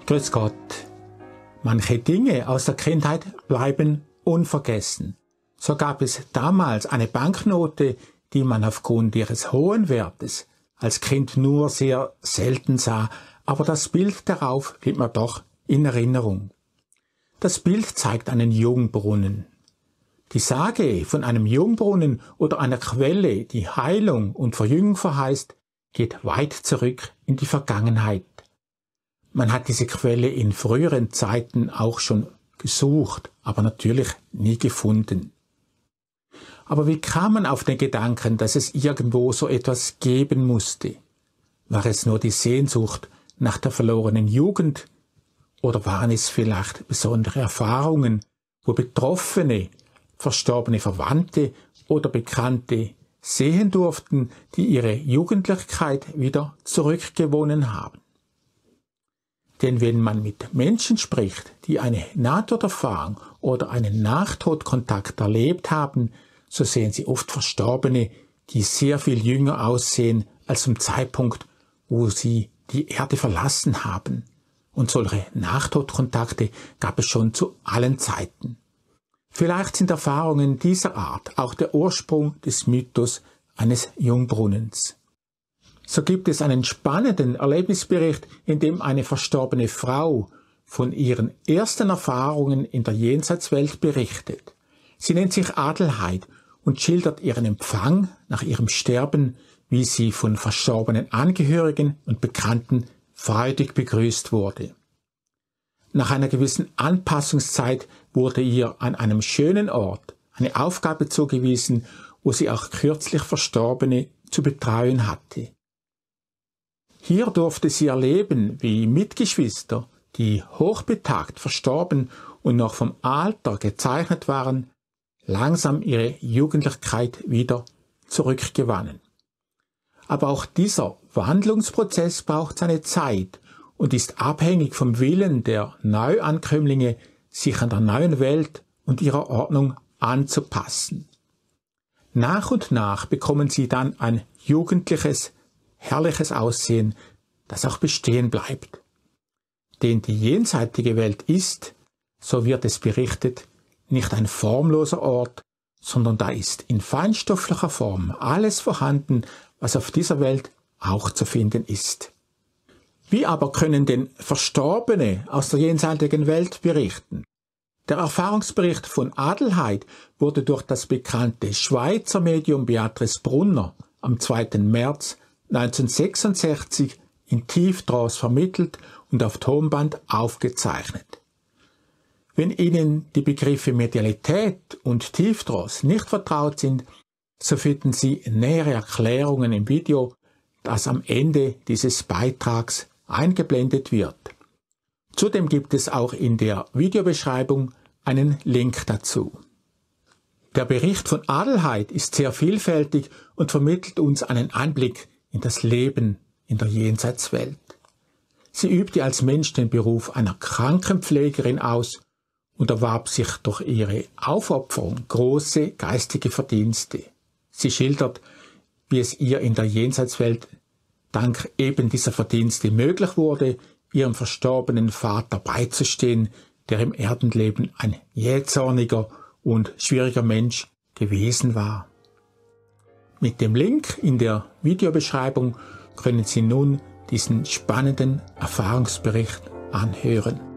Grüß Gott. Manche Dinge aus der Kindheit bleiben unvergessen. So gab es damals eine Banknote, die man aufgrund ihres hohen Wertes als Kind nur sehr selten sah, aber das Bild darauf blieb mir doch in Erinnerung. Das Bild zeigt einen Jungbrunnen. Die Sage von einem Jungbrunnen oder einer Quelle, die Heilung und Verjüngung verheißt, geht weit zurück in die Vergangenheit. Man hat diese Quelle in früheren Zeiten auch schon gesucht, aber natürlich nie gefunden. Aber wie kam man auf den Gedanken, dass es irgendwo so etwas geben musste? War es nur die Sehnsucht nach der verlorenen Jugend? Oder waren es vielleicht besondere Erfahrungen, wo Betroffene, verstorbene Verwandte oder Bekannte sehen durften, die ihre Jugendlichkeit wieder zurückgewonnen haben? Denn wenn man mit Menschen spricht, die eine Nahtoderfahrung oder einen Nachtodkontakt erlebt haben, so sehen sie oft Verstorbene, die sehr viel jünger aussehen als zum Zeitpunkt, wo sie die Erde verlassen haben. Und solche Nachtodkontakte gab es schon zu allen Zeiten. Vielleicht sind Erfahrungen dieser Art auch der Ursprung des Mythos eines Jungbrunnens. So gibt es einen spannenden Erlebnisbericht, in dem eine verstorbene Frau von ihren ersten Erfahrungen in der Jenseitswelt berichtet. Sie nennt sich Adelheid und schildert ihren Empfang nach ihrem Sterben, wie sie von verstorbenen Angehörigen und Bekannten freudig begrüßt wurde. Nach einer gewissen Anpassungszeit wurde ihr an einem schönen Ort eine Aufgabe zugewiesen, wo sie auch kürzlich Verstorbene zu betreuen hatte. Hier durfte sie erleben, wie Mitgeschwister, die hochbetagt verstorben und noch vom Alter gezeichnet waren, langsam ihre Jugendlichkeit wieder zurückgewannen. Aber auch dieser Wandlungsprozess braucht seine Zeit und ist abhängig vom Willen der Neuankömmlinge, sich an der neuen Welt und ihrer Ordnung anzupassen. Nach und nach bekommen sie dann ein jugendliches, herrliches Aussehen, das auch bestehen bleibt. Denn die jenseitige Welt ist, so wird es berichtet, nicht ein formloser Ort, sondern da ist in feinstofflicher Form alles vorhanden, was auf dieser Welt auch zu finden ist. Wie aber können denn Verstorbene aus der jenseitigen Welt berichten? Der Erfahrungsbericht von Adelheid wurde durch das bekannte Schweizer Medium Beatrice Brunner am 2. März 1966 in Tieftrance vermittelt und auf Tonband aufgezeichnet. Wenn Ihnen die Begriffe Medialität und Tieftrance nicht vertraut sind, so finden Sie nähere Erklärungen im Video, das am Ende dieses Beitrags eingeblendet wird. Zudem gibt es auch in der Videobeschreibung einen Link dazu. Der Bericht von Adelheid ist sehr vielfältig und vermittelt uns einen Einblick in das Leben in der Jenseitswelt. Sie übte als Mensch den Beruf einer Krankenpflegerin aus und erwarb sich durch ihre Aufopferung große geistige Verdienste. Sie schildert, wie es ihr in der Jenseitswelt dank eben dieser Verdienste möglich wurde, ihrem verstorbenen Vater beizustehen, der im Erdenleben ein jähzorniger und schwieriger Mensch gewesen war. Mit dem Link in der Videobeschreibung können Sie nun diesen spannenden Erfahrungsbericht anhören.